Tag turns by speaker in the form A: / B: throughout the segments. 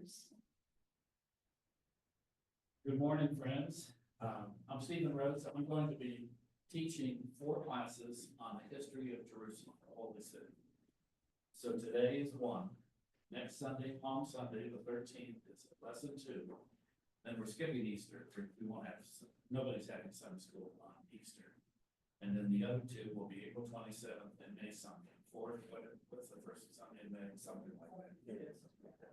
A: Speakers.
B: Good morning, friends. I'm Stephen Rhodes. I'm going to be teaching 4 classes on the history of Jerusalem, the Holy City. So today is 1. Next Sunday, Palm Sunday, the 13th, is lesson 2. Then we're skipping Easter. We won't have, nobody's having Sunday school on Easter. And then the other 2 will be April 27th and May Sunday. 4th, what's the first Sunday in May? Something like that.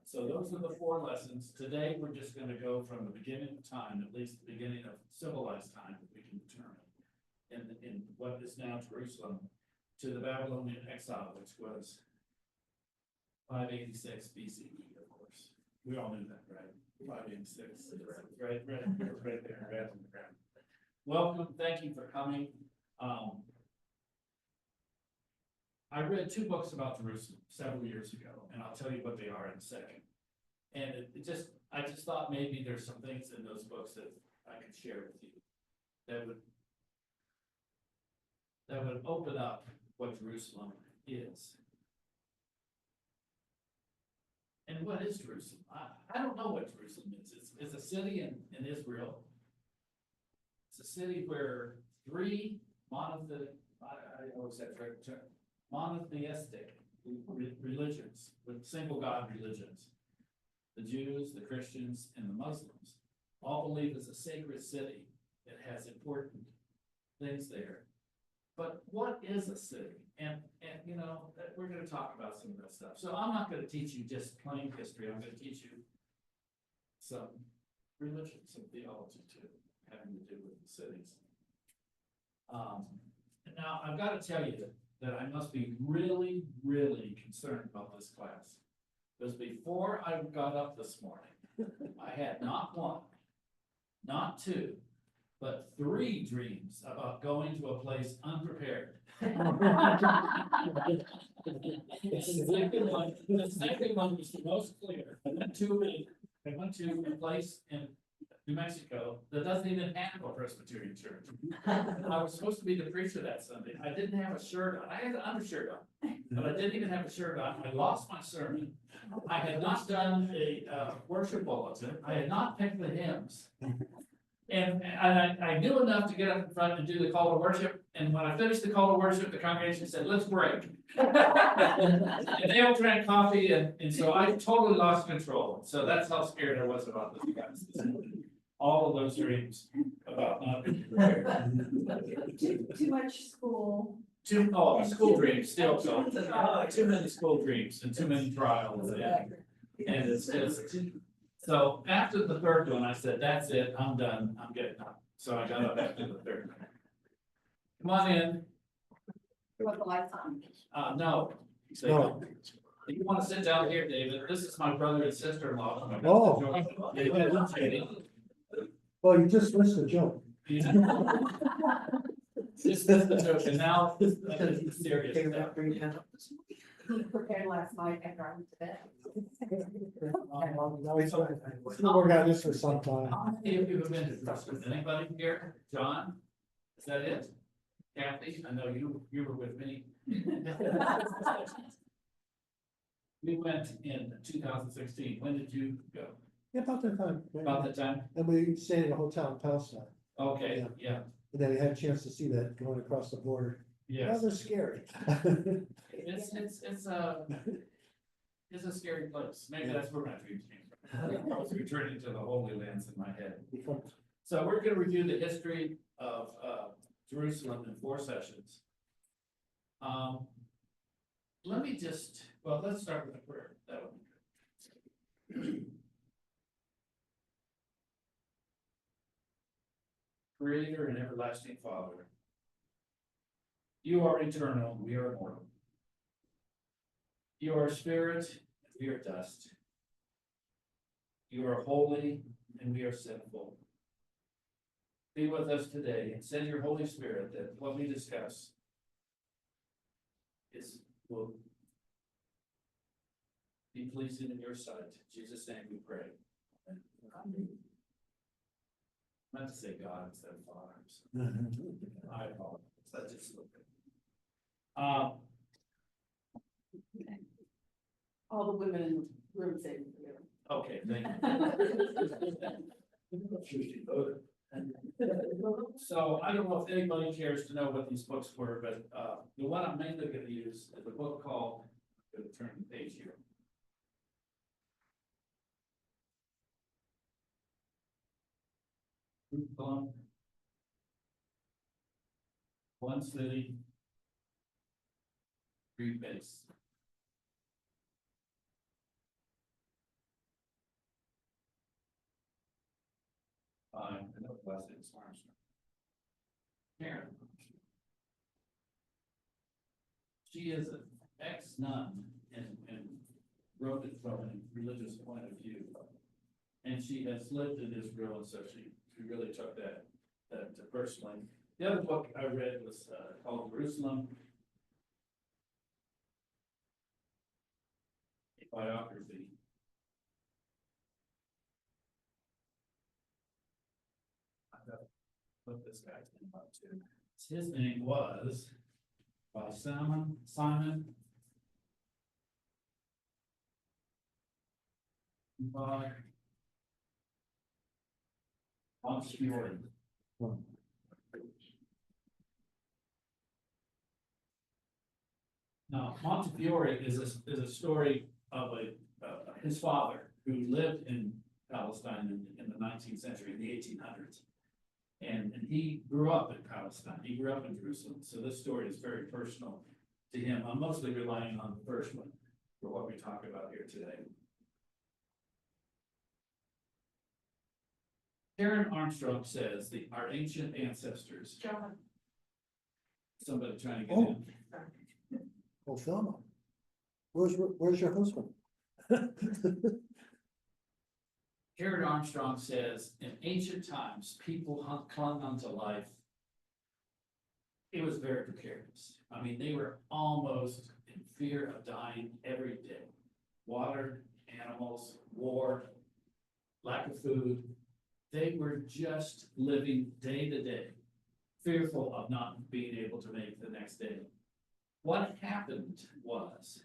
B: So those are the 4 lessons. Today, we're just going to go from the beginning of time, at least the beginning of civilized time that we can determine, in what is now Jerusalem, to the Babylonian exile, which was 586 BCE, of course. We all knew that, right? 586, right there, right on the ground. Welcome, thank you for coming. I read 2 books about Jerusalem several years ago, and I'll tell you what they are in a second. And I just thought maybe there's some things in those books that I could share with you that would open up what Jerusalem is. And what is Jerusalem? I don't know what Jerusalem is. It's a city in Israel. It's a city where 3 monotheistic religions, with single God religions, the Jews, the Christians, and the Muslims, all believe it's a sacred city. It has important things there. But what is a city? And you know, we're going to talk about some of that stuff. So I'm not going to teach you just plain history. I'm going to teach you some religion, some theology too, having to do with the cities. Now, I've got to tell you that I must be really, really concerned about this class. Because before I got up this morning, I had not 1, not 2, but 3 dreams about going to a place unprepared. The second one was the most clear. I went to a place in New Mexico that doesn't even have a Presbyterian church. I was supposed to be the preacher that Sunday. I didn't have a shirt on. I had an undershirt on, but I didn't even have a shirt on. I lost my sermon. I had not done a worship bulletin. I had not picked the hymns. And I knew enough to get up in front and do the call to worship. And when I finished the call to worship, the congregation said, "Let's break." And they all drank coffee, and so I totally lost control. So that's how scared I was about this class. All of those dreams about not being prepared.
A: Too much school.
B: School dreams still. So too many school dreams and too many trials. And it's just. So after the 3rd one, I said, "That's it, I'm done, I'm getting up." So I got up after the 3rd one. Come on in.
A: What the lights on?
B: No.
C: No.
B: You want to sit down here, David? This is my brother and sister-in-law.
C: Oh.
B: David.
C: Well, you just missed the joke.
B: This is the joke, and now this is serious stuff.
A: He prepared last night after I went to bed.
C: We'll work out this for some time.
B: If you've been to Jerusalem, anybody here? John? Is that it? Kathy? I know you were with me. We went in 2016. When did you go?
C: Yeah, about that time.
B: About the time?
C: And we stayed in a hotel in Palestine.
B: Okay, yeah,
C: And then we had a chance to see that going across the border.
B: yes.
C: Rather scary.
B: It's a scary place. Maybe that's where my dreams came from. I was returning to the Holy Lands in my head. So we're going to review the history of Jerusalem in 4 sessions. Let's start with a prayer. That would be good. Creator and everlasting Father, you are eternal, we are mortal. You are spirit, and we are dust. You are holy, and we are sinful. Be with us today and send your Holy Spirit that what we discuss will be pleasing in your sight. In Jesus' name we pray. Amen. I meant to say God instead of Father. I apologize. That's just a little bit.
A: All the women in the room say,
B: Okay, thank you. So I don't know if anybody cares to know what these books were, but, the one I'm mainly gonna use is a book called, I'm gonna turn the page here. Jerusalem, One City, Three Base. I know the last name is Armstrong. Karen. She is an ex-nun and wrote it from a religious point of view. And she has lived in Israel, and so she really took that personally. The other book I read was called Jerusalem. A biography. I got what this guy's name up to. His name was by Simon. By Montefiore. Now, Montefiore is a story of his father who lived in Palestine in the 19th century, in the 1800s. And he grew up in Palestine, he grew up in Jerusalem, so this story is very personal to him. I'm mostly relying on the first one for what we talk about here today. Karen Armstrong says our ancient ancestors.
A: John.
B: Somebody trying to get
C: Oh.
B: in.
C: Oh, Thelma. Where's your husband?
B: Karen Armstrong says, in ancient times, people clung onto life. It was very precarious. I mean, they were almost in fear of dying every day. Water, animals, war, lack of food. They were just living day to day, fearful of not being able to make the next day. What happened was,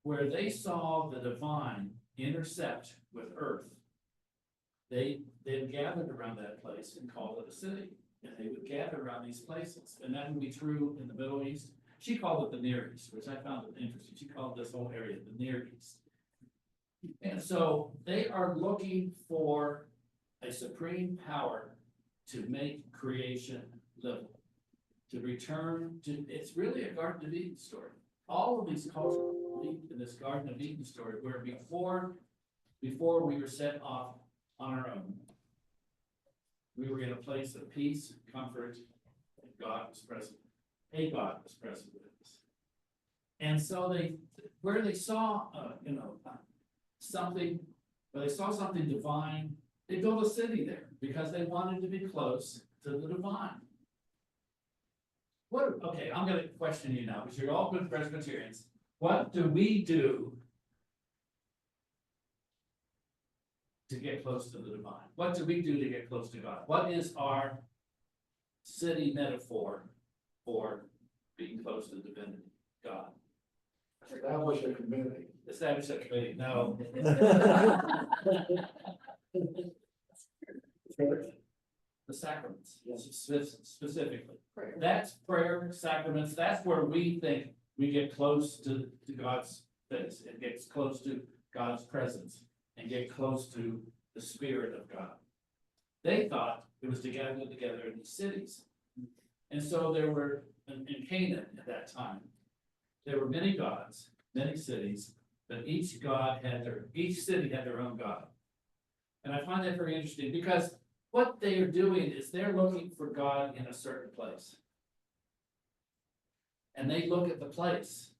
B: where they saw the divine intersect with earth, they gathered around that place and called it a city. And they would gather around these places, and that would be true in the Middle East. She called it the Near East, which I found it interesting. She called this whole area the Near East. And so they are looking for a supreme power to make creation livable, to return to, it's really a Garden of Eden story. All of these cultures believe in this Garden of Eden story, where before we were set off on our own, we were in a place of peace, comfort, and God was present. A God was present with us. And so where they saw, something, where they saw something divine, they built a city there because they wanted to be close to the divine. Okay, I'm gonna question you now, because you're all good Presbyterians. What do we do to get close to the divine? What do we do to get close to God? What is our city metaphor for being close to divinity, God?
D: Establish a committee.
B: Establish a committee, no. The sacraments, specifically.
A: Prayer.
B: That's prayer, sacraments, that's where we think we get close to God's face, and gets close to God's presence, and get close to the Spirit of God. They thought it was to gather together in these cities. And so there were, in Canaan at that time, there were many gods, many cities, but each city had their own God. And I find that very interesting, because what they are doing is they're looking for God in a certain place. And they look at the place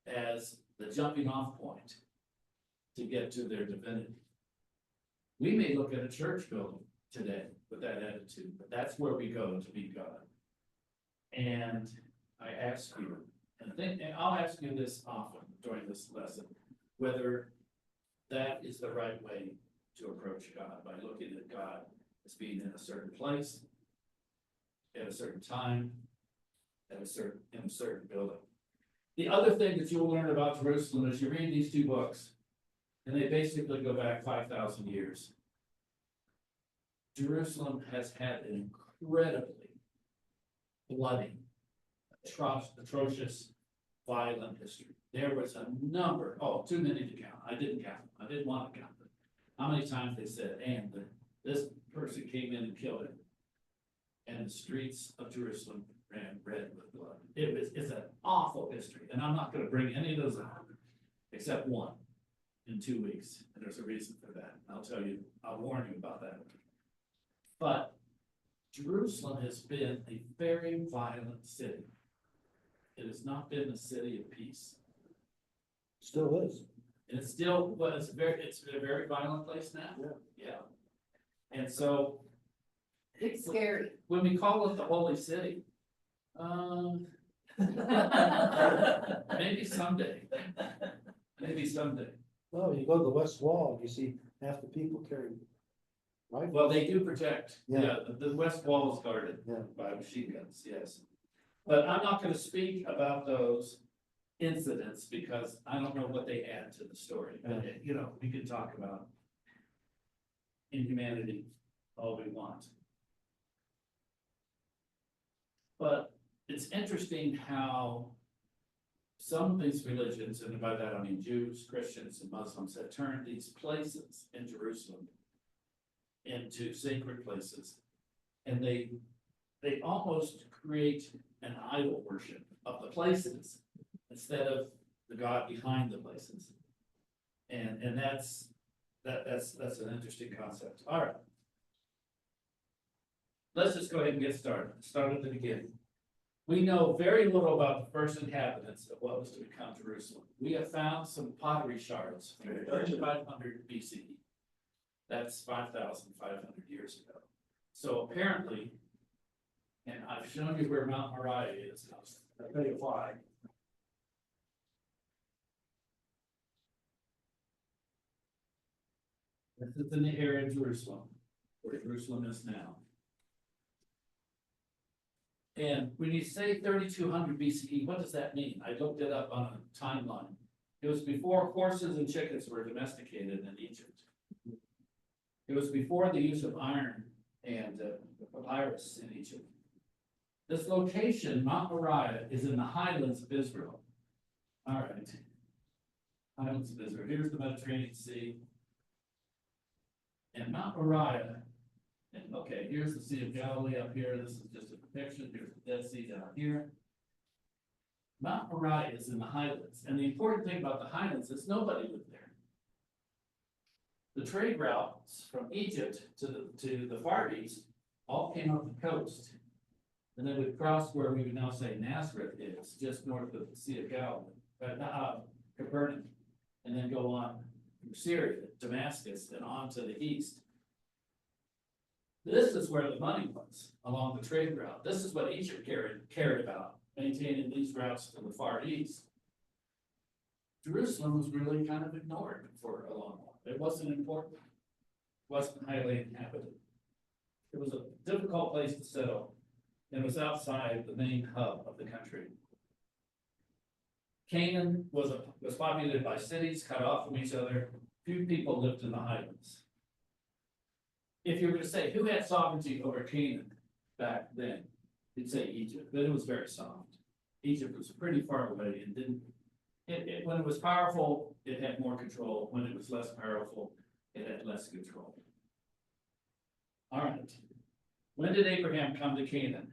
B: as the jumping off point to get to their divinity. We may look at a church building today with that attitude, but that's where we go to meet God. And I ask you, and I'll ask you this often during this lesson, whether that is the right way to approach God, by looking at God as being in a certain place, at a certain time, in a certain building. The other thing that you'll learn about Jerusalem as you read these two books And they basically go back 5,000 years. Jerusalem has had an incredibly bloody, atrocious, violent history. There was a number, too many to count. I didn't count them. I didn't want to count them. How many times they said, and this person came in and killed him. And the streets of Jerusalem ran red with blood. It's an awful history, and I'm not gonna bring any of those up, except one in 2 weeks, and there's a reason for that. I'll warn you about that. But Jerusalem has been a very violent city. It has not been a city of peace.
C: Still is.
B: And it's still, but it's a very violent place now. Yeah. And so.
A: It's scary.
B: When we call it the holy city. Maybe someday. Maybe someday.
C: Well, you go to the West Wall, you see half the people carrying. Right?
B: Well, they do protect,
C: Yeah.
B: the west wall is guarded
C: Yeah.
B: by machine guns, yes. But I'm not gonna speak about those incidents because I don't know what they add to the story. But, we can talk about inhumanity all we want. But it's interesting how some of these religions, and by that I mean Jews, Christians, and Muslims, have turned these places in Jerusalem into sacred places. And they almost create an idol worship of the places instead of the God behind the places. And that's an interesting concept. All right. Let's just go ahead and get started. Start at the beginning. We know very little about the first inhabitants of what was to become Jerusalem. We have found some pottery shards from 3500 BCE. That's 5,500 years ago. So apparently, and I've shown you where Mount Moriah is. I'll tell you why. This is in the area of Jerusalem, where Jerusalem is now. And when you say 3200 BCE, what does that mean? I looked it up on a timeline. It was before horses and chickens were domesticated in Egypt. It was before the use of iron and papyrus in Egypt. This location, Mount Moriah, is in the highlands of Israel. All right. Highlands of Israel. Here's the Mediterranean Sea. And Mount Moriah, and okay, here's the Sea of Galilee up here. This is just a depiction. Here's the Dead Sea down here. Mount Moriah is in the highlands. And the important thing about the highlands is nobody lived there. The trade routes from Egypt to the Far East all came up the coast. And then would cross where we would now say Nazareth is, just north of the Sea of Galilee, Capernaum, and then go on from Syria, Damascus, and on to the east. This is where the money was along the trade route. This is what Egypt cared about, maintaining these routes to the Far East. Jerusalem was really kind of ignored for a long while. It wasn't important. It wasn't highly inhabited. It was a difficult place to settle, and it was outside the main hub of the country. Canaan was populated by cities cut off from each other. Few people lived in the highlands. If you were to say who had sovereignty over Canaan back then, you'd say Egypt, but it was very soft. Egypt was pretty far away and didn't. When it was powerful, it had more control. When it was less powerful, it had less control. All right. When did Abraham come to Canaan?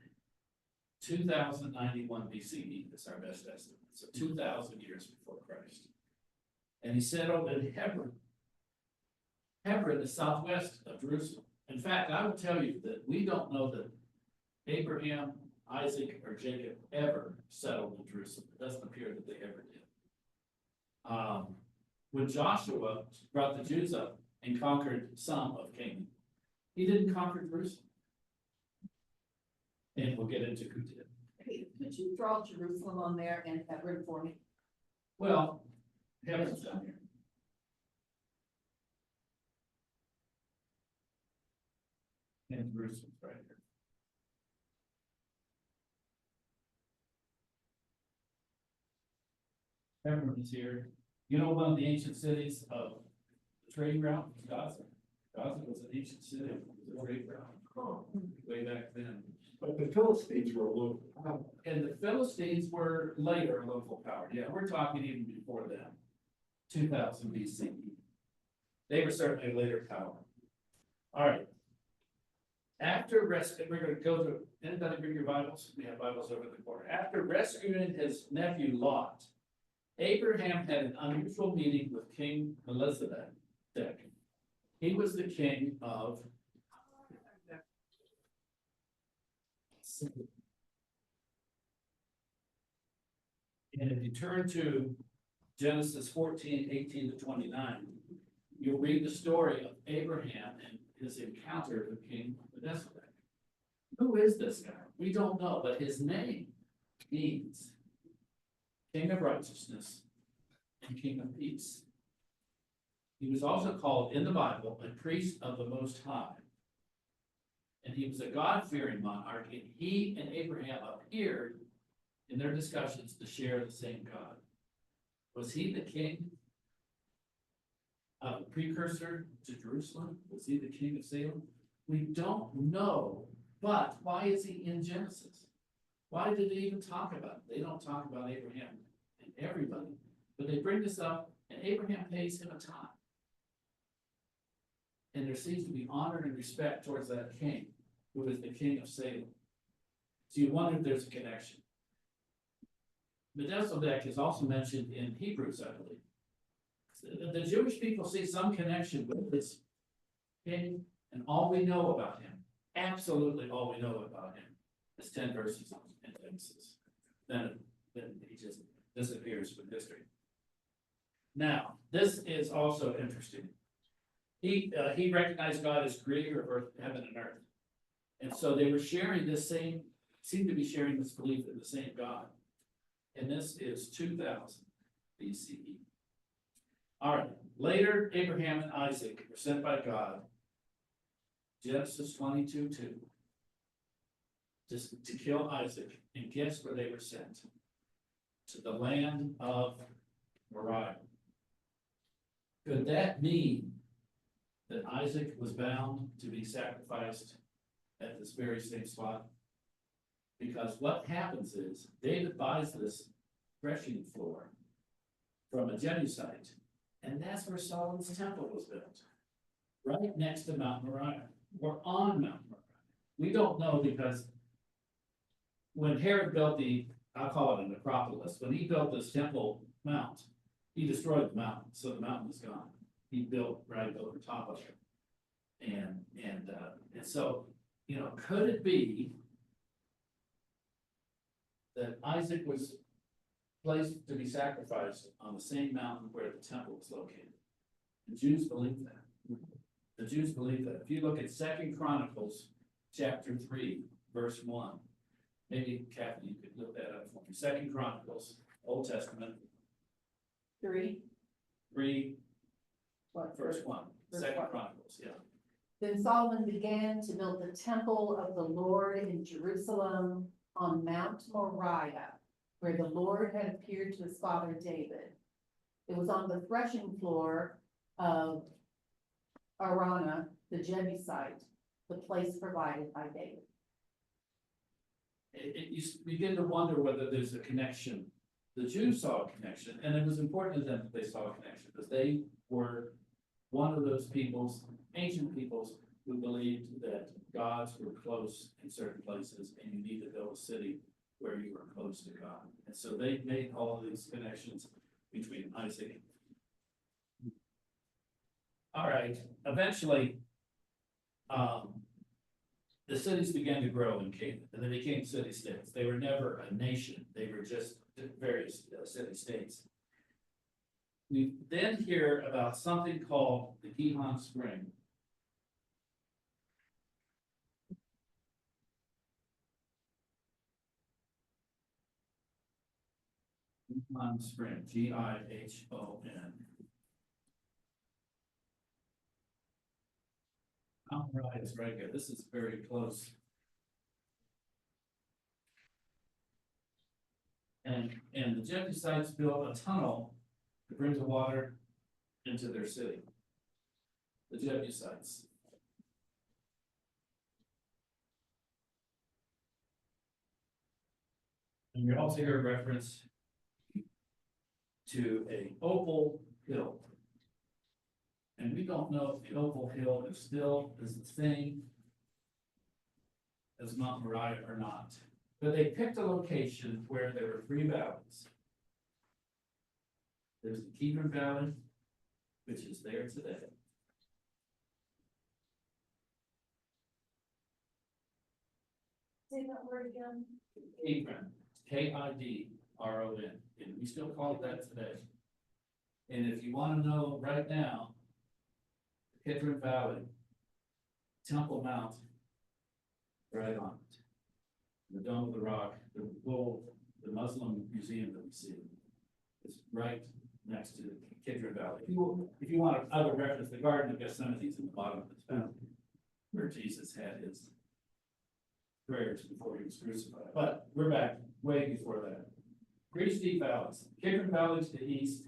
B: 2091 BCE is our best estimate. So 2,000 years before Christ. And he settled in Hebron. Hebron is southwest of Jerusalem. In fact, I will tell you that we don't know that Abraham, Isaac, or Jacob ever settled in Jerusalem. It doesn't appear that they ever did. When Joshua brought the Jews up and conquered some of Canaan, he didn't conquer Jerusalem. And we'll get into who did.
A: Hey, could you draw Jerusalem on there and Hebron for me?
B: Well, Hebron's down here. And Jerusalem's right here. Hebron is here. You know, one of the ancient cities of trade route was Gaza. Gaza was an ancient city, it was a trade route, way back then.
D: But the Philistines were a local power.
B: And the Philistines were later a local power, yeah, we're talking even before them, 2000 BCE. They were certainly a later power. All right. After rescue, we're gonna go to, anybody bring your Bibles? We have Bibles over the corner. After rescuing his nephew Lot, Abraham had an unusual meeting with King Melchizedek. He was the king of. And if you turn to Genesis 14:18-29, you'll read the story of Abraham and his encounter with King Melchizedek. Who is this guy? We don't know, but his name means King of Righteousness and King of Peace. He was also called in the Bible a priest of the Most High. And he was a God-fearing monarch, and he and Abraham appeared in their discussions to share the same God. Was he the king? A precursor to Jerusalem? Was he the king of Salem? We don't know, but why is he in Genesis? Why did they even talk about it? They don't talk about Abraham and everybody, but they bring this up and Abraham pays him a time. And there seems to be honor and respect towards that king, who is the king of Salem. So you wonder if there's a connection. Melchizedek is also mentioned in Hebrews, I believe. The Jewish people see some connection with this king, and all we know about him, absolutely all we know about him, is 10 verses in Genesis. Then he just disappears from history. Now, this is also interesting. He recognized God as creator of earth, heaven and earth. And so they were sharing this same, seemed to be sharing this belief in the same God. And this is 2000 BCE. All right, later Abraham and Isaac were sent by God, Genesis 22:2, to kill Isaac. And guess where they were sent? To the land of Moriah. Could that mean that Isaac was bound to be sacrificed at this very same spot? Because what happens is David buys this threshing floor from a Jebusite, and that's where Solomon's temple was built, right next to Mount Moriah, or on Mount Moriah. We don't know because when Herod built I'll call it an Acropolis, when he built this temple mount, he destroyed the mountain, so the mountain is gone. He built right over top of it. And so, you know, could it be that Isaac was placed to be sacrificed on the same mountain where the temple was located? The Jews believe that. The Jews believe that. If you look at 2 Chronicles chapter 3, verse 1, maybe Kathy, you could look that up for me. 2 Chronicles, Old Testament,
A: 3.
B: 3,
A: What?
B: verse 1.
A: Verse
B: 2
A: one.
B: Chronicles, yeah.
A: Then Solomon began to build the temple of the Lord in Jerusalem on Mount Moriah, where the Lord had appeared to his father David. It was on the threshing floor of Araunah, the Jebusite, the place provided by David.
B: You begin to wonder whether there's a connection. The Jews saw a connection, and it was important to them that they saw a connection, because they were one of those peoples, ancient peoples, who believed that gods were close in certain places, and you need to build a city where you were close to God. And so they made all of these connections between Isaac. All right, eventually, the cities began to grow in Canaan, and they became city-states. They were never a nation, they were just various city-states. We then hear about something called the Gihon Spring. Gihon Spring, Gihon. All right, it's right here. This is very close. And the Jebusites built a tunnel to bring the water into their city. the Jebusites. And we also hear a reference to a opal hill. And we don't know if the opal hill is still the same as Mount Moriah or not. But they picked a location where there were 3 valleys. There's the Kidron Valley, which is there today.
A: Say that word again.
B: Kidron, Kidron, and we still call it that today. And if you want to know right now, Kidron Valley, Temple Mount, right on it. The Dome of the Rock, the Muslim museum that we see is right next to Kidron Valley. If you want other reference, the Garden of Gethsemane is in the bottom of this mountain, where Jesus had his prayers before he was crucified. But we're back way before that. 3 steep valleys. Kidron Valley to the east.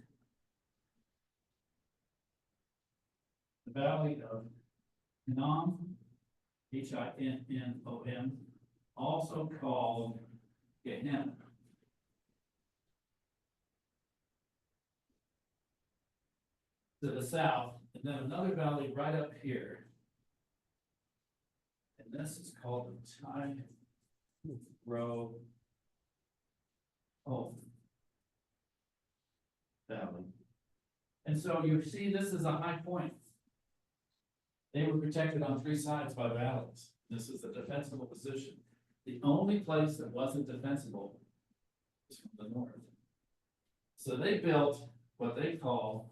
B: The valley of Hinnom, Hinnom, also called Gehenna. To the south, and then another valley right up here. And this is called the Tyro Valley. And so you see, this is a high point. They were protected on 3 sides by valleys. This is a defensible position. The only place that wasn't defensible is from the north. So they built what they call,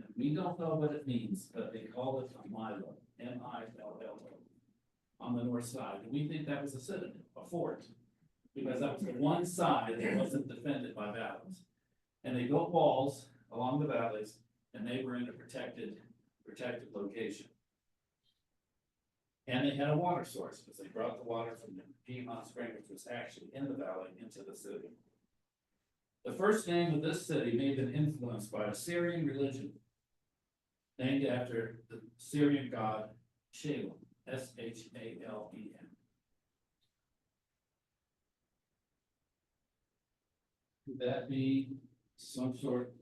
B: and we don't know what it means, but they call it a Milo, M-I-L-L-O, on the north side. And we think that was a citadel, a fort, because that was the one side that wasn't defended by valleys. And they built walls along the valleys, and they were in a protected location. And they had a water source, because they brought the water from the Piedmont Spring, which was actually in the valley, into the city. The first name of this city may have been influenced by a Syrian religion, named after the Syrian god Shalem, S-H-A-L-E-M. Could that be some sort,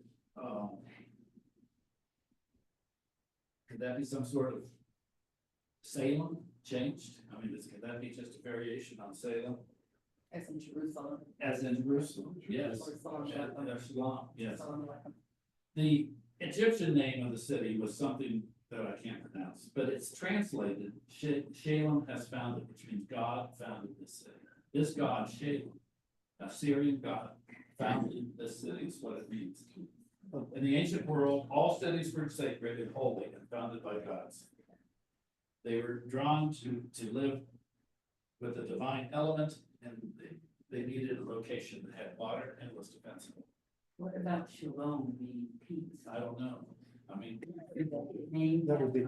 B: could that be some sort of Salem changed? I mean, could that be just a variation on Salem?
A: As in Jerusalem.
B: As in Jerusalem, yes.
A: Or Solomon.
B: Shalom, yes.
A: Solomon.
B: The Egyptian name of the city was something that I can't pronounce, but it's translated, Shalem has founded, which means God founded this city. This god, Shalem, a Syrian god, founded this city is what it means. In the ancient world, all cities were sacred and holy and founded by gods. They were drawn to live with the divine element, and they needed a location that had water and was defensible.
E: What about Shalom, the peace?
B: I don't know. I mean,
E: Name
C: That would be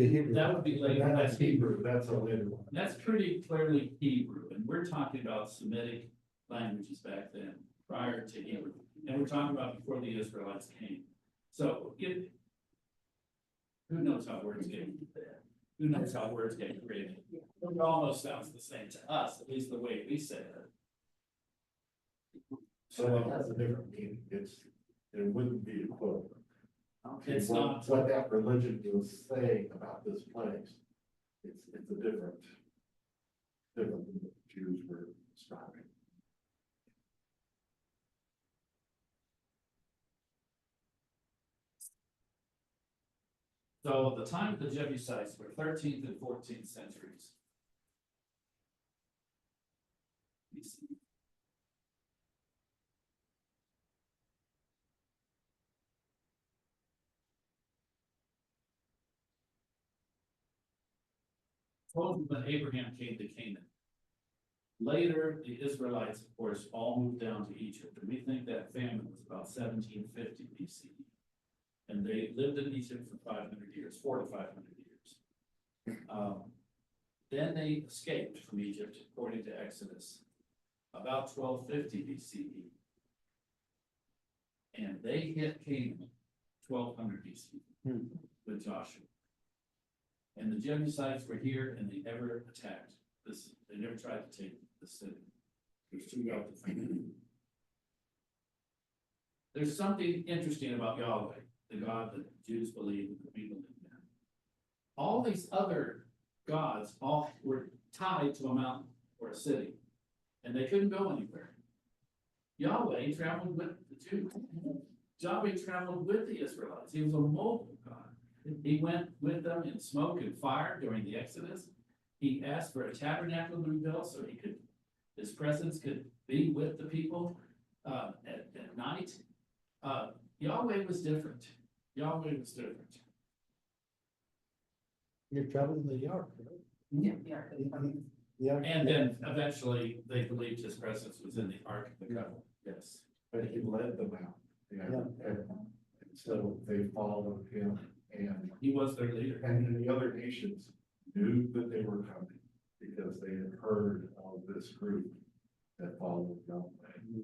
C: Hebrew.
B: that would be later.
D: That's Hebrew, that's a later one.
B: That's pretty clearly Hebrew, and we're talking about Semitic languages back then, prior to Hebrew. And we're talking about before the Israelites came. So who knows how words get there? Who knows how words get created? It almost sounds the same to us, at least the way we say it.
D: So it has a different meaning, it wouldn't be equivalent.
B: It's
D: What-
B: not.
D: What that religion was saying about this place, it's a different than the Jews were describing.
B: So the time of the Jebusites were 13th and 14th centuries. BC. Told when Abraham came to Canaan. Later, the Israelites, of course, all moved down to Egypt, and we think that famine was about 1750 BC. And they lived in Egypt for 500 years, 400 to 500 years. Then they escaped from Egypt, according to Exodus, about 1250 BCE. And they hit Canaan 1200 BC with Joshua. And the Jebusites were here and they never attacked this, they never tried to take the city. It was too well defended. There's something interesting about Yahweh, the God that Jews believe and that we believe in. All these other gods all were tied to a mountain or a city, and they couldn't go anywhere. Yahweh traveled with the Jews. Yahweh traveled with the Israelites. He was a mobile God. He went with them in smoke and fire during the Exodus. He asked for a tabernacle to be built so he could, his presence could be with the people at night. Yahweh was different. Yahweh was different.
C: You're traveling the yard, right?
A: Yeah.
C: The ark-
B: And then eventually they believed his presence was in the Ark of the Covenant. Yes.
D: But he led them out, and so they followed him, and
B: He was their leader.
D: the other nations knew that they were coming, because they had heard of this group that followed Yahweh.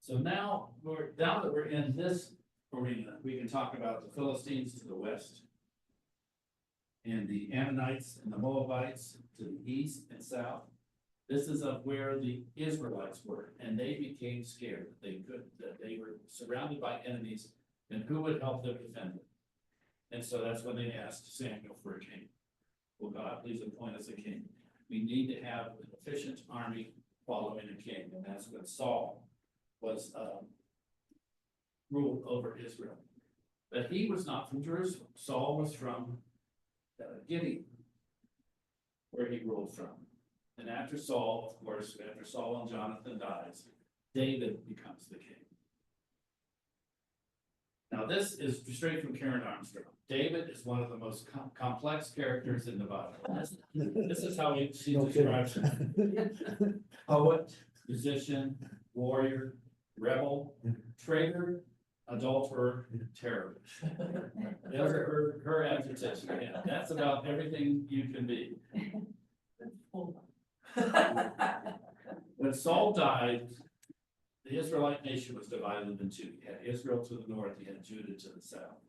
B: So now that we're in this arena, we can talk about the Philistines to the west. And the Ammonites and the Moabites to the east and south. This is of where the Israelites were, and they became scared that they were surrounded by enemies, and who would help them defend them? And so that's when they asked Samuel for a king. Will God please appoint us a king? We need to have an efficient army following a king, and that's when Saul was ruled over Israel. But he was not from Jerusalem. Saul was from Gideon, where he ruled from. And after Saul, of course, after Saul and Jonathan dies, David becomes the king. Now this is straight from Karen Armstrong. David is one of the most complex characters in the Bible. This is how she
C: No kidding.
B: describes him. Poet, musician, warrior, rebel, traitor, adulterer, terrorist. Those are her adjectives. Yeah, that's about everything you can be. When Saul died, the Israelite nation was divided into two. You had Israel to the north, you had Judah to the south.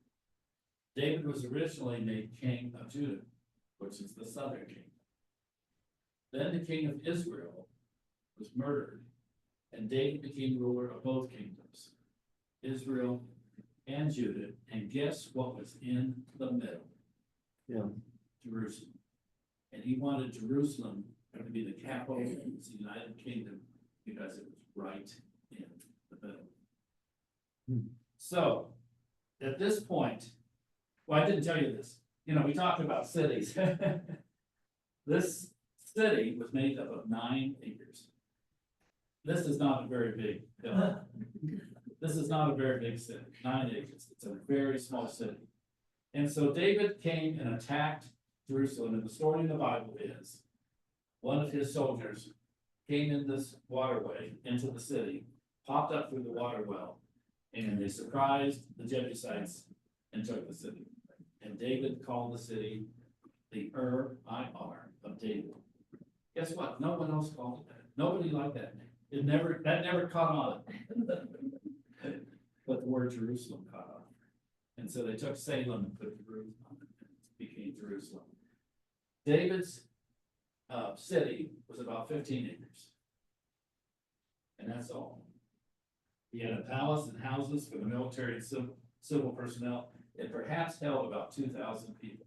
B: David was originally made king of Judah, which is the southern kingdom. Then the king of Israel was murdered, and David became ruler of both kingdoms, Israel and Judah. And guess what was in the middle?
C: Yeah.
B: Jerusalem. And he wanted Jerusalem to be the capital of the United Kingdom because it was right in the middle.
C: Hmm.
B: So, at this point, well, I didn't tell you this, we talked about cities. This city was made up of 9 acres. This is not a very big hill. This is not a very big city, 9 acres. It's a very small city. And so David came and attacked Jerusalem, and the story in the Bible is one of his soldiers came in this waterway into the city, popped up through the water well, and they surprised the Jebusites and took the city. And David called the city the Ir of David. Guess what? No one else called it that. Nobody liked that name. That never caught on. But the word Jerusalem caught on. And so they took Salem and put Jerusalem on it, and it became Jerusalem. David's city was about 15 acres. And that's all. He had a palace and houses for the military and civil personnel. It perhaps held about 2,000 people.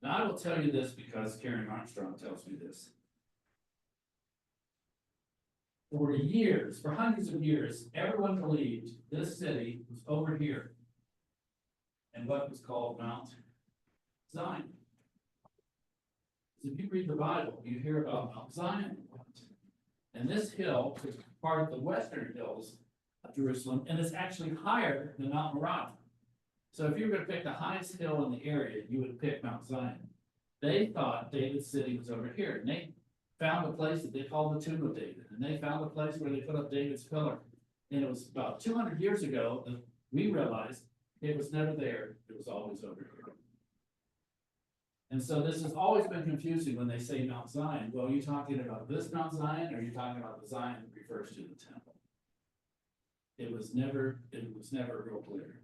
B: Now I will tell you this because Karen Armstrong tells me this. For years, for hundreds of years, everyone believed this city was over here. And what was called Mount Zion. If you read the Bible, you hear about Mount Zion. And this hill is part of the western hills of Jerusalem, and it's actually higher than Mount Moriah. So if you were going to pick the highest hill in the area, you would pick Mount Zion. They thought David's city was over here, and they found a place that they called the Tomb of David, and they found a place where they put up David's pillar. And it was about 200 years ago that we realized it was never there, it was always over here. And so this has always been confusing when they say Mount Zion. Well, are you talking about this Mount Zion, or are you talking about the Zion that refers to the temple? It was never real clear.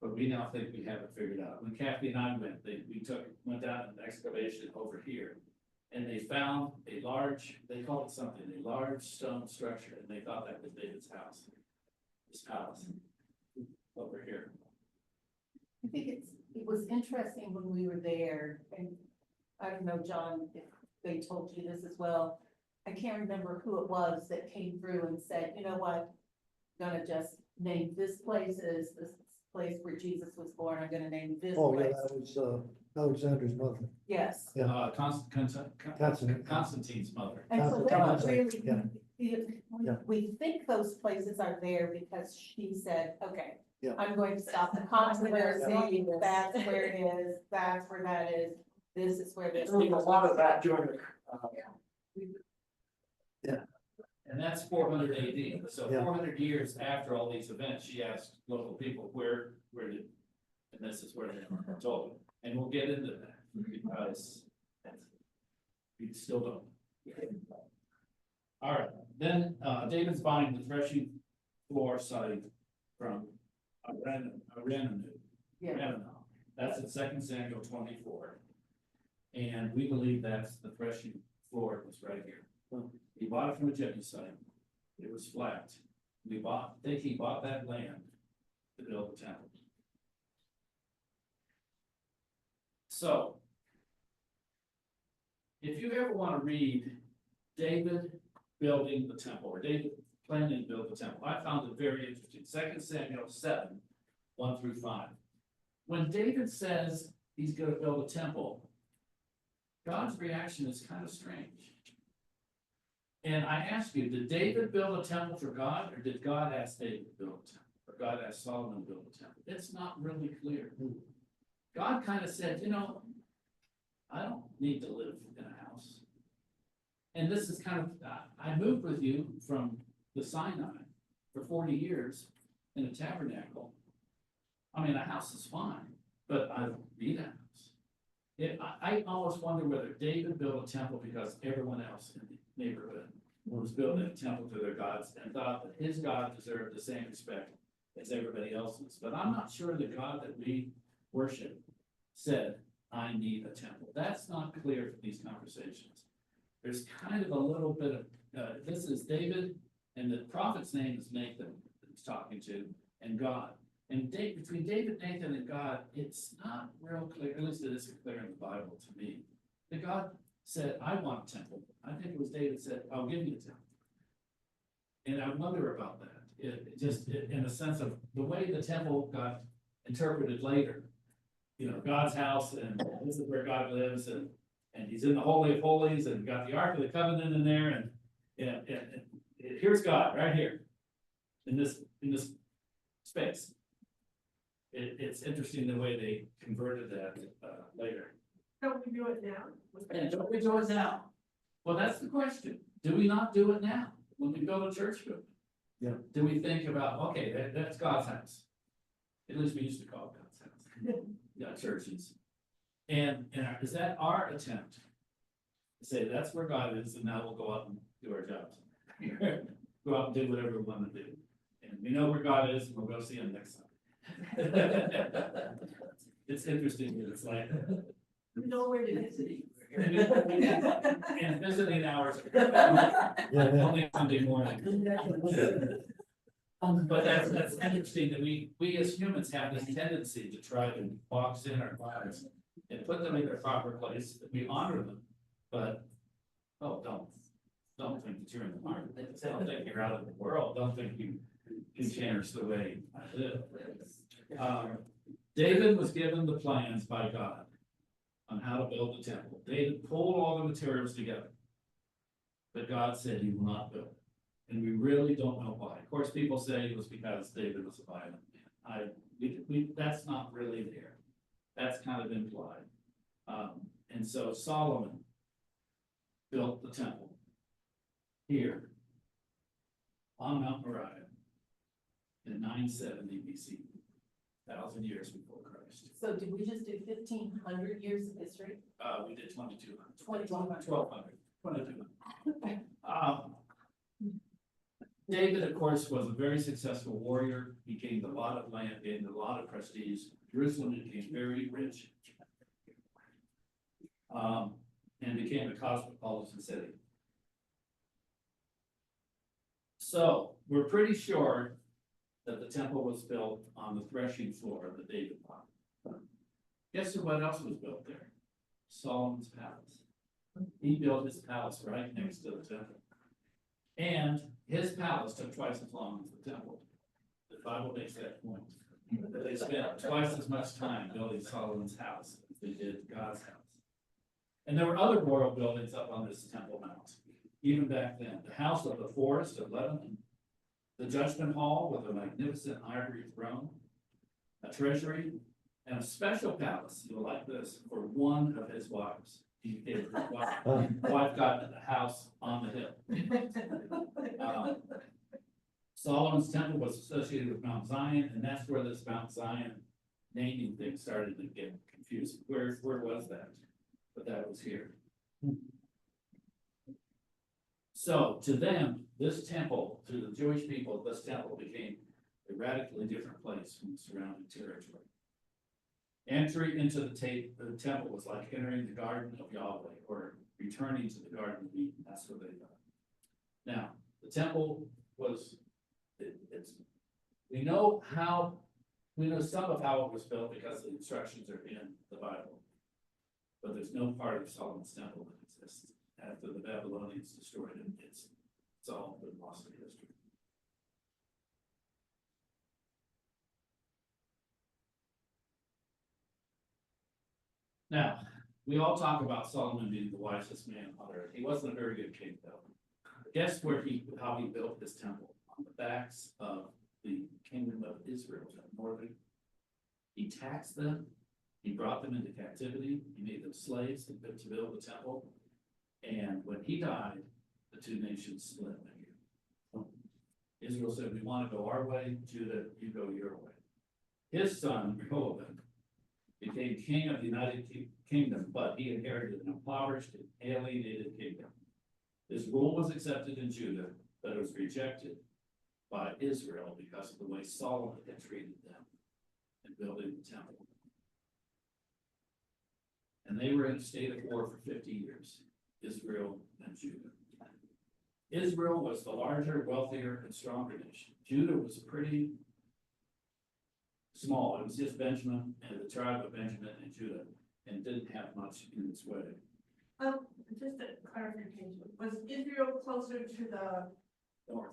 B: But we now think we have it figured out. When Kathy and I went, went down an excavation over here. And they found a large, they called it something, a large stone structure, and they thought that was David's house. His palace, over here.
A: I think it was interesting when we were there, and I don't know, John, if they told you this as well. I can't remember who it was that came through and said, you know what? I'm gonna just name this place as this place where Jesus was born, I'm gonna name this
C: Oh, yeah,
A: place.
C: that was, Alexander's mother.
A: Yes,
C: Yeah.
B: Constantine's mother.
A: and so that was really,
C: Yeah. Yeah.
A: we think those places are there because she said, okay.
C: Yeah.
A: I'm going to stop the controversy, that's where it is, that's where that is, this is where this.
F: There was a lot of that during the,
B: And that's 400 AD, so
C: Yeah.
B: 400 years after all these events, she asked local people, where did, and this is where they were told. And we'll get into that, because we still don't. All right, then, David's buying the threshing floor site from Arenanu.
A: Yeah,
B: That's in 2 Samuel 24. And we believe that's the threshing floor was right here. He bought it from a Jebusite. It was flat. Think he bought that land to build the temple. So, if you ever want to read David building the temple, or David planning to build the temple, I found it very interesting. 2 Samuel 7, 1 through 5. When David says he's going to build a temple, God's reaction is kind of strange. And I ask you, did David build a temple for God, or did God ask David to build a temple? Or God asked Solomon to build a temple? It's not really clear. God kind of said, you know, I don't need to live in a house. And this is kind of, I moved with you from the Sinai for 40 years in a tabernacle. I mean, a house is fine, but I don't need a house. I almost wonder whether David built a temple because everyone else in the neighborhood was building a temple to their gods and thought that his God deserved the same respect as everybody else's. But I'm not sure the God that we worship said, I need a temple. That's not clear from these conversations. There's kind of a little bit of, this is David, and the prophet's name is Nathan that he's talking to, and God. And between David, Nathan, and God, it's not real clear, at least it isn't clear in the Bible to me, that God said, I want a temple. I think it was David said, I'll give you a temple. And I wonder about that. In a sense of the way the temple got interpreted later. You know, God's house, and this is where God lives, and he's in the Holy of Holies, and got the Ark of the Covenant in there, and here's God right here in this space. It's interesting the way they converted that later.
F: don't we do it now?
B: And don't we do it now? Well, that's the question. Do we not do it now when we build a church building?
C: Yeah.
B: Do we think about, okay, that's God's house? At least we used to call it God's house. Yeah, churches. And is that our attempt to say that's where God is, and now we'll go out and do our jobs? Go out and do whatever we want to do. And we know where God is, and we'll go see him next time. It's interesting, it's like.
F: We know where it is.
B: And visiting hours.
C: Yeah.
B: Only Sunday morning. But that's interesting that we as humans have this tendency to try to box in our lives and put them in their proper place, that we honor them, but, oh, don't think that you're in the market. Don't think you're out of the world. Don't think you can change the way I live. David was given the plans by God on how to build the temple. David pulled all the materials together. But God said he will not build. And we really don't know why. Of course, people say it was because David was a violent man. That's not really there. That's kind of implied. And so Solomon built the temple here on Mount Moriah in 970 BC, 1,000 years before Christ.
A: so did we just do 1,500 years of history?
B: We did 2,200.
A: 2,200.
B: 1,200, 2,200. David, of course, was a very successful warrior. He gained a lot of land, gained a lot of prestige. Jerusalem became very rich. And became a cosmopolitan city. So we're pretty sure that the temple was built on the threshing floor of the David plot. Guess what else was built there? Solomon's palace. He built his palace right next to the temple. And his palace took twice as long as the temple. The Bible makes that point. That they spent twice as much time building Solomon's house as they did God's house. And there were other royal buildings up on this Temple Mount, even back then. The House of the Forest of Lebanon, the Judgment Hall with a magnificent ivory throne, a treasury, and a special palace, you'll like this, for one of his wives. He gave his wife got a house on the hill. Solomon's temple was associated with Mount Zion, and that's where this Mount Zion naming thing started to get confusing. Where was that? But that was here. So to them, this temple, to the Jewish people, this temple became a radically different place from the surrounding territory. Entry into the temple was like entering the garden of Yahweh, or returning to the garden of Eden. That's what they thought. Now, the temple was, we know some of how it was built because the instructions are in the Bible. But there's no part of Solomon's temple that exists. After the Babylonians destroyed it, it's all been lost in history. Now, we all talk about Solomon being the wisest man on earth. He wasn't a very good king, though. Guess how he built his temple? On the backs of the kingdom of Israel, northern. He taxed them. He brought them into captivity. He made them slaves to build the temple. And when he died, the two nations split. Israel said, we want to go our way. Judah, you go your way. His son, Rehoboam, became king of the United Kingdom, but he inherited an impoverished and alienated kingdom. His rule was accepted in Judah, but it was rejected by Israel because of the way Solomon had treated them in building the temple. And they were in a state of war for 50 years, Israel and Judah. Israel was the larger, wealthier, and stronger nation. Judah was pretty small. It was just Benjamin and the tribe of Benjamin and Judah, and didn't have much in its way.
F: Just a clarification, was Israel closer to the,
B: North.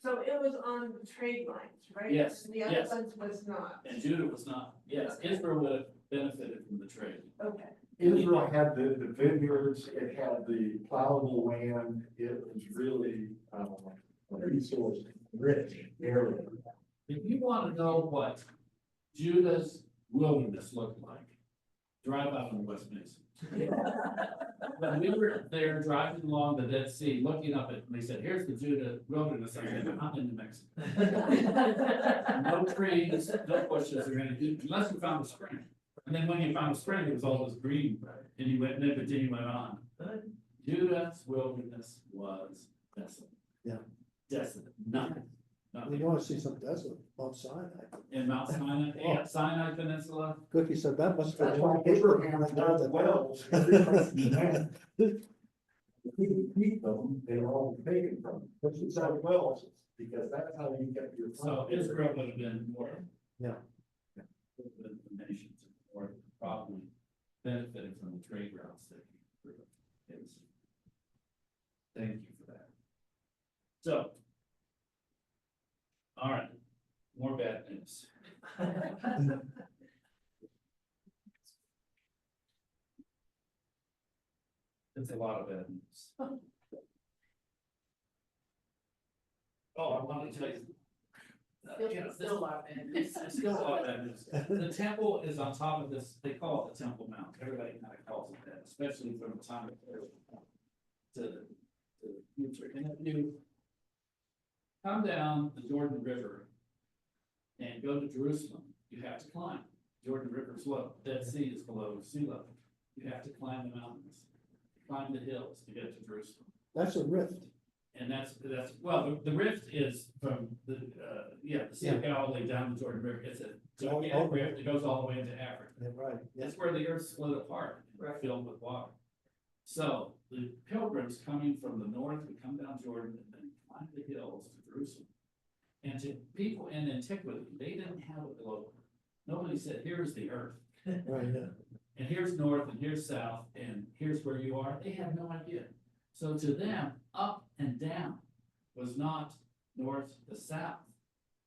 F: so it was on the trade lines, right?
B: Yes,
F: And the other
B: yes.
F: ones was not,
B: And Judah was not. Yes, Israel would have benefited from the trade.
F: okay.
D: Israel had the vineyards, it had the plowable land, it was really, resource rich area.
B: If you want to know what Judah's wilderness looked like, drive out on West Mesa. When we were there driving along the Dead Sea, looking up at, they said, here's the Judah wilderness. I said, I'm in New Mexico. No trees, no bushes or anything, unless you found a spring. And then when you found a spring, it was all this green, and you went, and then you went on. But Judah's wilderness was desolate.
C: Yeah.
B: Desolate, nothing.
C: You wanna see some desert, Mount Sinai.
B: In Mount Sinai, yeah, Sinai Peninsula,
C: Cookie said that must.
D: That's why Abraham dug wells. Every place he went. He didn't keep them, they were all taken from him. But he dug wells, because that's how you get your.
B: so Israel would have been more.
C: Yeah.
B: The nations, or probably benefited from the trade routes that he grew up. Thank you for that. So. All right, more bad news. It's a lot of bad news. Oh, I wanted to tell you.
A: Still a lot of it.
B: It's still a lot of bad news. The temple is on top of this, they call it the Temple Mount. Everybody kind of calls it that, especially from the time of to the future. And if you come down the Jordan River and go to Jerusalem, you have to climb. Jordan River is low, Dead Sea is below sea level. You have to climb the mountains, climb the hills to get to Jerusalem.
C: That's a rift.
B: And that's, well, the rift is from the, the Sea of Galilee down the Jordan River. It's a gigantic rift that goes all the way into Africa.
C: Yeah, right, yeah.
B: That's where the earth split apart, filled with water. So the pilgrims coming from the north would come down Jordan and then climb the hills to Jerusalem. And to people in antiquity, they didn't have a globe. Nobody said, here's the earth,
C: Right, yeah.
B: and here's north, and here's south, and here's where you are. They had no idea. So to them, up and down was not north to south.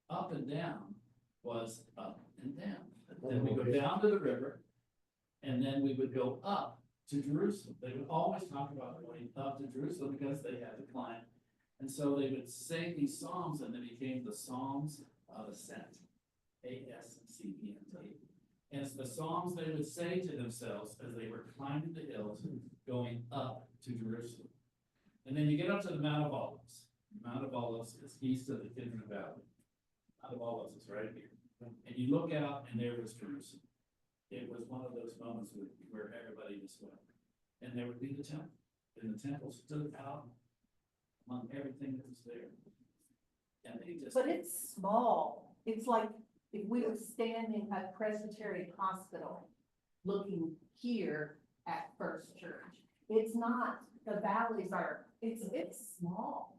B: Up and down was up and down. Then we go down to the river, and then we would go up to Jerusalem. They would always talk about going up to Jerusalem because they had to climb. And so they would say these psalms, and they became the Psalms of Ascent. A-S-C-E-N-T. And it's the psalms they would say to themselves as they were climbing the hills, going up to Jerusalem. And then you get up to the Mount of Olives. Mount of Olives is east of the Kidron Valley. Mount of Olives is right here. And you look out, and there was Jerusalem. It was one of those moments where everybody just went. And there would be the temple. And the temple stood out among everything that was there. And they just.
A: But it's small. It's like if we were standing at Presbyterian Hospital, looking here at First Church. It's not, the valleys are, it's small.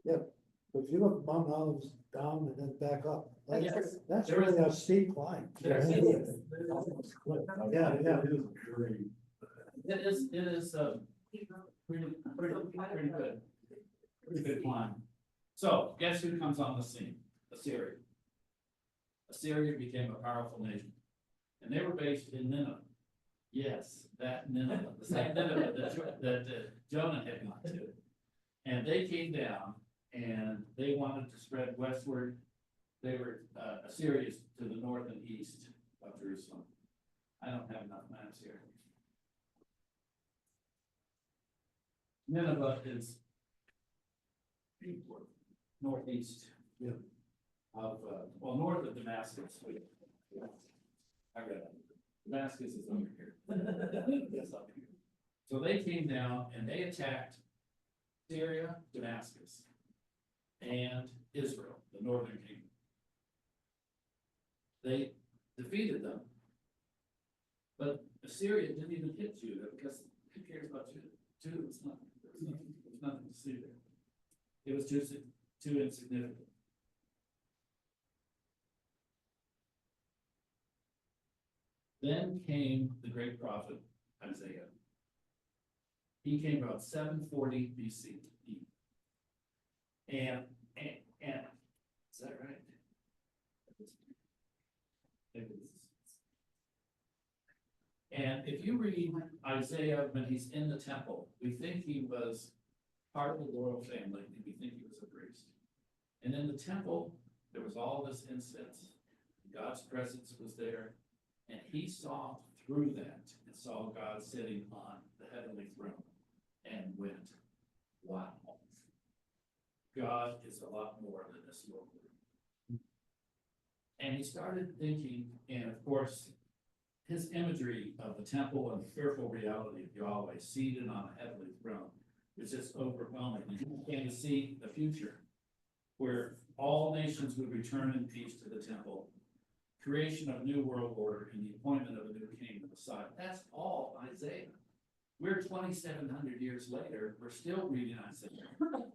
C: But if you look Mount Olives down and then back up,
B: Yes.
C: that's
B: There is-
C: really a steep climb.
B: There's-
C: Yeah, yeah.
B: It is, pretty good. Pretty good climb. So guess who comes on the scene? Assyria. Assyria became a powerful nation. And they were based in Nineveh. Yes, that Nineveh, the same Nineveh that Jonah had gone to. And they came down and they wanted to spread westward. They were, Assyria to the north and east of Jerusalem. I don't have enough maps here. Nineveh is northeast.
C: Yeah.
B: Of, well, north of Damascus. I read it. Damascus is over here. It's up here. So they came down and they attacked Syria, Damascus, and Israel, the northern kingdom. They defeated them. But Assyria didn't even hit Judah because who cares about Judah? Judah was nothing. There's nothing to see there. It was too insignificant. Then came the great prophet Isaiah. He came about 740 BC. And is that right? And if you read Isaiah when he's in the temple, we think he was part of the royal family, and we think he was a priest. And in the temple, there was all this incense. God's presence was there, and he saw through that and saw God sitting on the heavenly throne and went, wow. God is a lot more than this world. And he started thinking, and of course, his imagery of the temple and the fearful reality of Yahweh seated on a heavenly throne was just overwhelming. And he began to see the future where all nations would return in peace to the temple, creation of a new world order, and the appointment of a new king, the Messiah. That's all Isaiah. We're 2,700 years later, we're still reading Isaiah.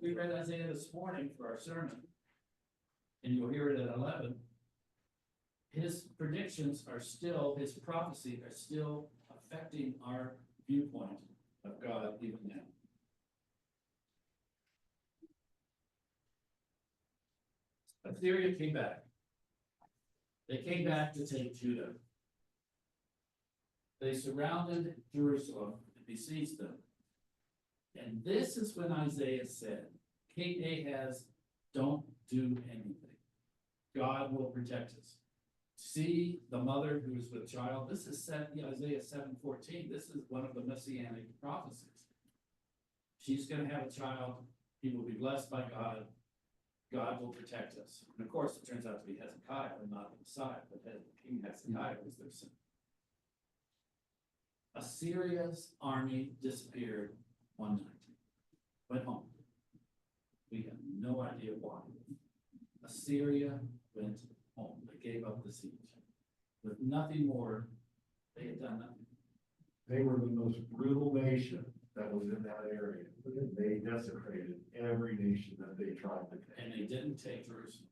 B: We read Isaiah this morning for our sermon, and you'll hear it at 11. His predictions are still, his prophecy are still affecting our viewpoint of God even now. Assyria came back. They came back to take Judah. They surrounded Jerusalem and besieged them. And this is when Isaiah said, King Ahaz, don't do anything. God will protect us. See the mother who is with child. This is Isaiah 7:14. This is one of the messianic prophecies. She's going to have a child. He will be blessed by God. God will protect us. And of course, it turns out to be Hezekiah and not the Messiah, but King Hezekiah was their son. Assyria's army disappeared one night, went home. We have no idea why. Assyria went home, they gave up the siege. With nothing more, they had done nothing.
D: They were the most brutal nation that was in that area. They desecrated every nation that they tried to take.
B: And they didn't take Jerusalem.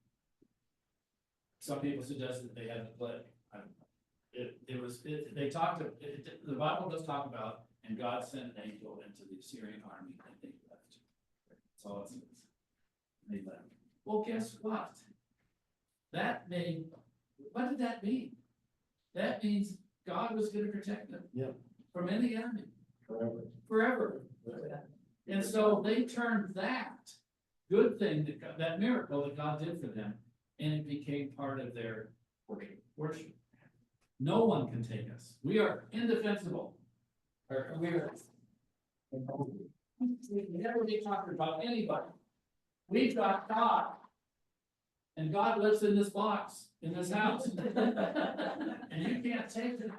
B: Some people suggested they had the plague. They talked, the Bible does talk about, and God sent an angel into the Assyrian army and they left. That's all it says. They left. Well, guess what? What did that mean? That means God was gonna protect them.
C: Yeah.
B: From any enemy,
D: Forever.
B: forever. And so they turned that good thing, that miracle that God did for them, and it became part of their worship. No one can take us. We are indefensible. Or we never be talking about anybody. We've got God. And God lives in this box, in this house. And you can't take it.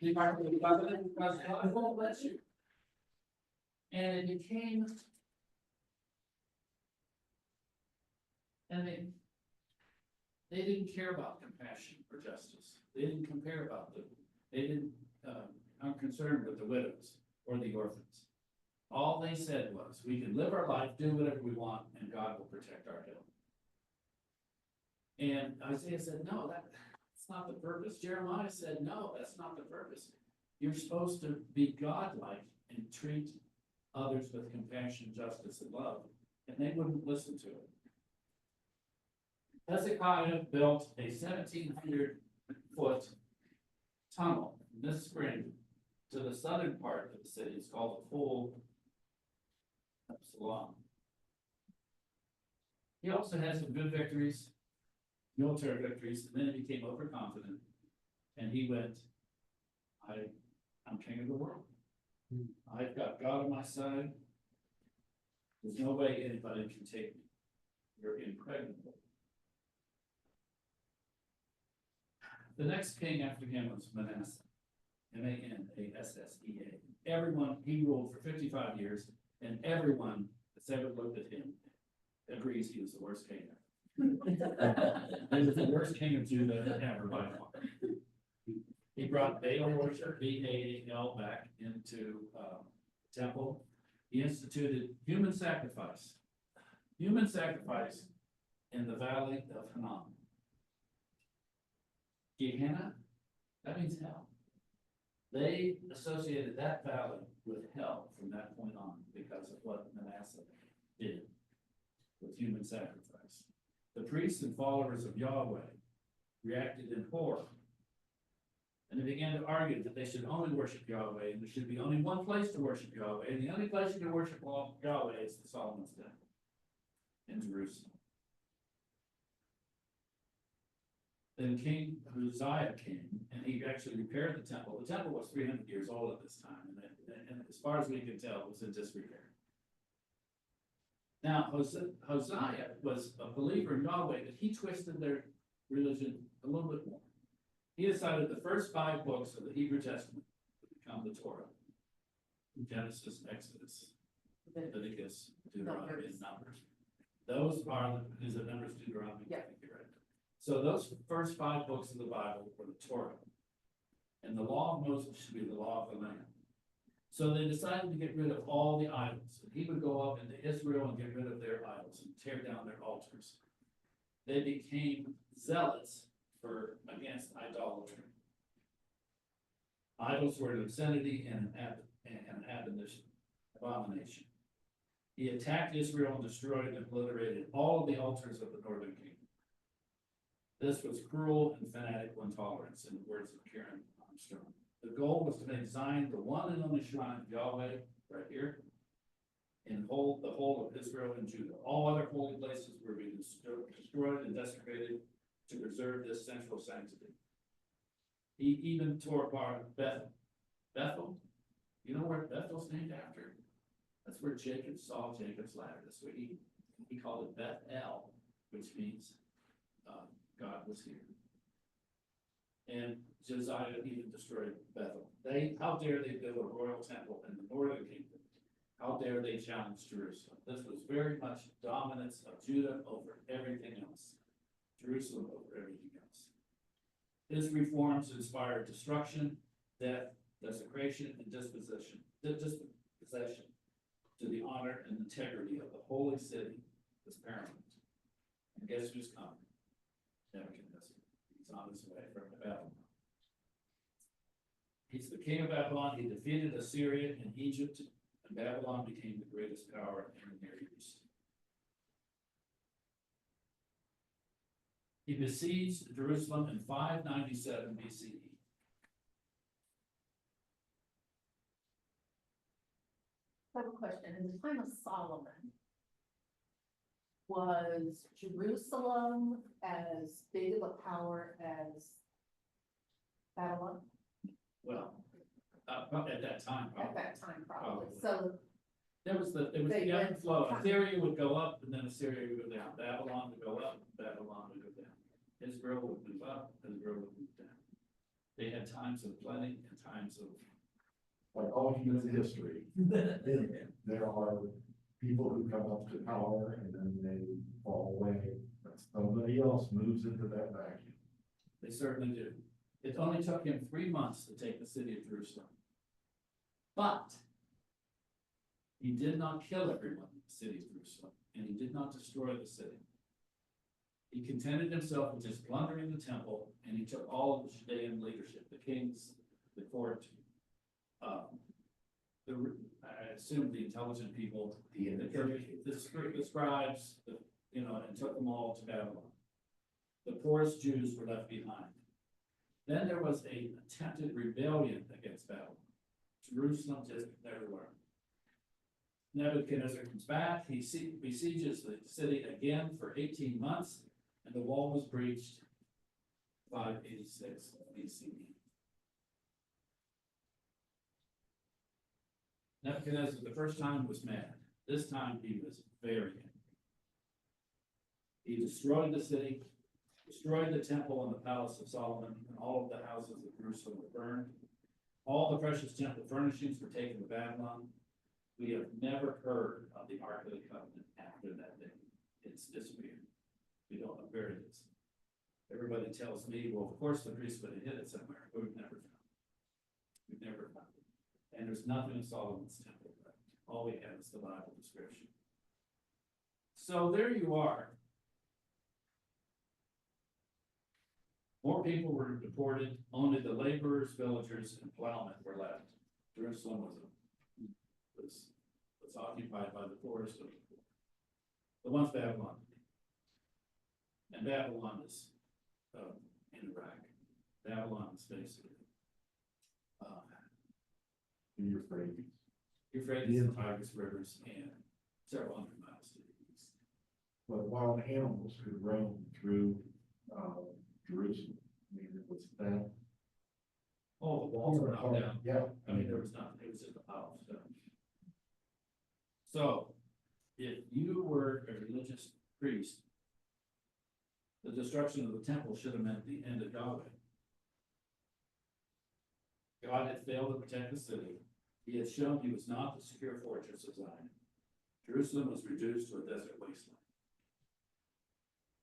B: Because God won't let you. And it became. And they didn't care about compassion or justice. They didn't care about they didn't, aren't concerned with the widows or the orphans. All they said was, we can live our life, do whatever we want, and God will protect our hill. And Isaiah said, no, that's not the purpose. Jeremiah said, no, that's not the purpose. You're supposed to be godlike and treat others with compassion, justice, and love. And they wouldn't listen to it. Hezekiah built a 1,700-foot tunnel in this spring to the southern part of the city. It's called the Pool of Siloam. He also had some good victories, military victories, and then he became overconfident. And he went, I'm king of the world. I've got God on my side. There's no way anybody can take me. You're impregnable. The next king after him was Manasseh. Manasseh. Everyone, he ruled for 55 years, and everyone that's ever looked at him agrees he was the worst king ever. He was the worst king of Judah ever by far. He brought Baal worship, Baal, back into the temple. He instituted human sacrifice in the valley of Hinnom. Gehenna, that means hell. They associated that valley with hell from that point on because of what Manasseh did with human sacrifice. The priests and followers of Yahweh reacted in horror. And they began to argue that they should only worship Yahweh, and there should be only one place to worship Yahweh, and the only place you can worship Yahweh is the Solomon's Temple in Jerusalem. Then King Uzziah came, and he actually repaired the temple. The temple was 300 years old at this time, and as far as we can tell, it was in disrepair. Now, Hosea was a believer in Yahweh, but he twisted their religion a little bit more. He decided the first 5 books of the Hebrew Testament would become the Torah. Genesis, Exodus, Leviticus, Deuteronomy, and Numbers. Those are, is it Numbers, Deuteronomy?
A: Yeah.
B: I think you're right. So those first 5 books of the Bible were the Torah. And the law of Moses should be the law of the land. So they decided to get rid of all the idols. And he would go up into Israel and get rid of their idols and tear down their altars. They became zealots against idolatry. Idols were an obscenity and an abomination. He attacked Israel and destroyed and obliterated all of the altars of the northern kingdom. This was cruel and fanatical intolerance, in the words of Karen Armstrong. The goal was to make Zion the one and only shrine of Yahweh, right here, and hold the whole of Israel and Judah. All other holy places were being destroyed and desecrated to preserve this central sanctity. He even tore apart Bethel. You know where Bethel's named after? That's where Jacob saw Jacob's ladder. That's what he called it Bethel, which means God was here. And Josiah even destroyed Bethel. How dare they build a royal temple in the northern kingdom? How dare they challenge Jerusalem? This was very much dominance of Judah over everything else. Jerusalem over everything else. His reforms inspired destruction, death, desecration, and dispossession to the honor and integrity of the holy city, was paramount. And guess who's coming? Nebuchadnezzar. He's on his way from Babylon. He's the king of Babylon. He defeated Assyria and Egypt, and Babylon became the greatest power in the Near East. He besieged Jerusalem in 597 BCE.
A: I have a question. In the time of Solomon, was Jerusalem as big of a power as Babylon
B: Well, at that time,
A: at
B: probably.
A: that time probably?
B: Probably.
A: So
B: There was the
A: They
B: ebb
A: went-
B: and flow. Assyria would go up, and then Assyria would go down. Babylon would go up, Babylon would go down. Israel would move up, Israel would move down. They had times of plenty and times of.
D: Like all human history, there are people who come up to power and then they fall away. But somebody else moves into that vacuum.
B: They certainly do. It only took him 3 months to take the city of Jerusalem. But he did not kill everyone in the city of Jerusalem, and he did not destroy the city. He contented himself with just plundering the temple, and he took all of the Judean leadership, the kings, the court, I assume the intelligent people, the scribes, and took them all to Babylon. The poorest Jews were left behind. Then there was an attempted rebellion against Babylon. Jerusalem just never learned. Nebuchadnezzar comes back, he besieges the city again for 18 months, and the wall was breached 586 BCE. Nebuchadnezzar, the first time, was mad. This time he was very angry. He destroyed the city, destroyed the temple and the palace of Solomon, and all of the houses of Jerusalem were burned. All the precious temple furnishings were taken to Babylon. We have never heard of the Ark of the Covenant after that day. It's disappeared. We don't know where it is. Everybody tells me, well, of course the priest would have hid it somewhere, but we've never found it. We've never found it. And there's nothing in Solomon's temple. Right? All we have is the Bible description. So there you are. More people were deported. Only the laborers, villagers, and plowmen were left. Jerusalem was occupied by the poorest of the poor. The one's Babylon. And Babylon is in Iraq. Babylon is basically
D: Euphrates.
B: Euphrates, and Tigris rivers, and several hundred miles to the east.
D: But wild animals could roam through, Jerusalem. I mean, it was that.
B: Oh, the walls were knocked down.
D: Yeah.
B: I mean, there was nothing, it was just a pile of stone. So, if you were a religious priest, the destruction of the temple should have meant the end of Yahweh. God had failed to protect the city. He had shown he was not the secure fortress of Zion. Jerusalem was reduced to a desert wasteland.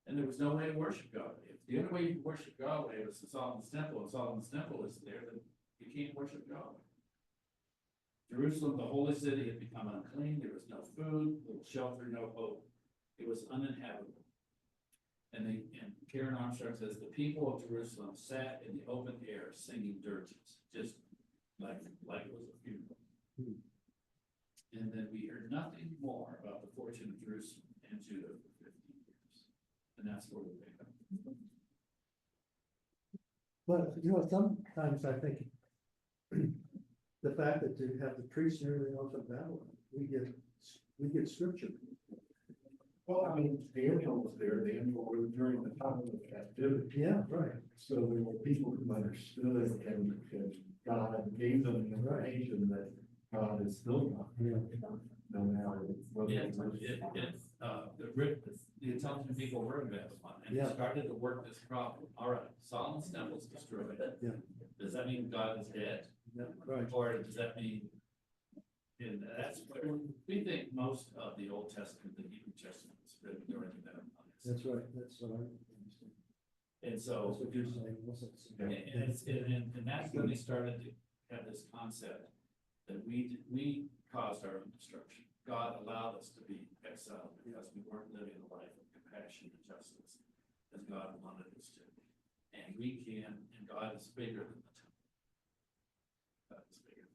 B: And there was no way to worship God. If the only way you could worship Yahweh was in Solomon's temple, and Solomon's temple isn't there, then you can't worship Yahweh. Jerusalem, the holy city, had become unclean. There was no food, little shelter, no hope. It was uninhabitable. And Karen Armstrong says the people of Jerusalem sat in the open air singing dirges, just like it was a funeral. And then we heard nothing more about the fortune of Jerusalem and Judah for 15 years. And that's where we pick up.
C: But, sometimes I think the fact that you have the priests and everything else in Babylon, we get scripture.
D: Well, I mean, Daniel was there, Daniel was during the time of the captivity.
C: Yeah, right.
D: So there were people who understood and God gave them the information that God is still not.
C: Yeah.
D: No matter whether.
B: Yeah, the intelligent people were in Babylon, and
C: Yeah.
B: they started to work this problem. All right, Solomon's temple is destroyed.
C: Yeah.
B: Does that mean God is dead?
C: Yeah, right.
B: Or does that mean And that's where we think most of the Old Testament, the Hebrew Testament is written during the Babylonians.
C: That's right, that's what I understand.
B: And
C: That's
B: so,
C: what you're saying, wasn't it?
B: and that's when they started to have this concept that we caused our own destruction. God allowed us to be exiled because we weren't living a life of compassion and justice as God wanted us to. And we can, and God is bigger than the temple. God is bigger.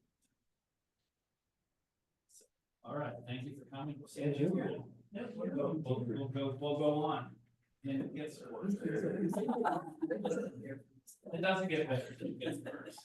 B: So, all right, thank you for coming. We'll see
C: And
B: you.
C: you.
B: Yep, we'll go on. And it gets worse. It doesn't get better, it gets worse.